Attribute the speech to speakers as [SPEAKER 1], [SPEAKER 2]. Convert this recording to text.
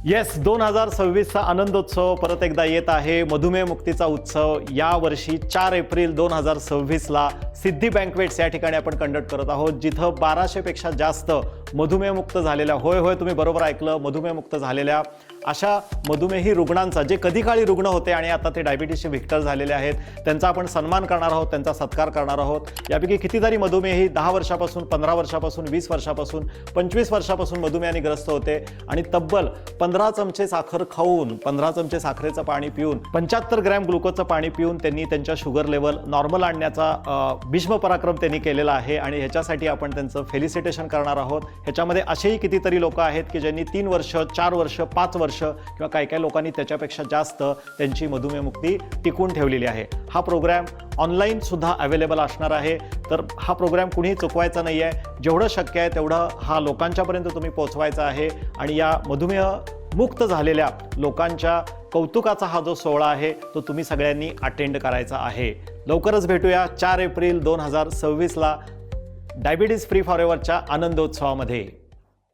[SPEAKER 1] Yes, 2026चा आनंदोत्सव परत एकदा येत आहे. मधुमेह मुक्तीचा उत्सव यावर्षी 4 एप्रिल 2026ला सिद्धी बँकवेट्स या ठिकाणी आपण कंडक्ट करत आहोत, जिथं 1200 पेक्षा जास्त मधुमेहमुक्त झालेल्या, होय तुम्ही बरोबर ऐकलं, मधुमेहमुक्त झालेल्या अशा मधुमेही रुग्णांचा, जे कधी काळी रुग्ण होते आणि आता ते डायबिटीसचे व्हिक्टर झालेले आहेत, त्यांचा आपण सन्मान करणार आहोत, त्यांचा सत्कार करणार आहोत. यापैकी कितीतरी मधुमेही 10 वर्षापासून, 15 वर्षापासून, 20 वर्षापासून, 25 वर्षापासून मधुमेहाने ग्रस्त होते आणि तब्बल 15 चमचे साखर खाऊन, 15 चमचे साखरेचं पाणी पिऊन, 75 ग्रॅम ग्लुकोजचं पाणी पिऊन त्यांनी त्यांच्या शुगर लेवल नॉर्मल आणण्याचा भीष्म पराक्रम त्यांनी केलेला आहे. आणि ह्याच्यासाठी आपण त्यांचं फेलिसिटेशन करणार आहोत. ह्याच्यामध्ये असेही कितीतरी लोक आहेत की ज्यांनी 3 वर्ष, 4 वर्ष, 5 वर्ष किंवा काही लोकांनी त्याच्यापेक्षा जास्त त्यांची मधुमेहमुक्ती टिकून ठेवलेली आहे. हा प्रोग्राम ऑनलाईन सुद्धा अवेलेबल असणार आहे, तर हा प्रोग्राम कुणीही चुकवायचा नाही आहे. जेवढं शक्य आहे तेवढं हा लोकांच्यापर्यंत तुम्ही पोहोचवायचा आहे आणि या मधुमेह मुक्त झालेल्या लोकांच्या कौतुकाचा हा जो सोहळा आहे तो तुम्ही सगळ्यांनी अटेंड करायचा आहे. लवकरच भेटूया 4 एप्रिल 2026ला डायबिटीज फ्री फॉरएव्हरच्या आनंदोत्सवामध्ये.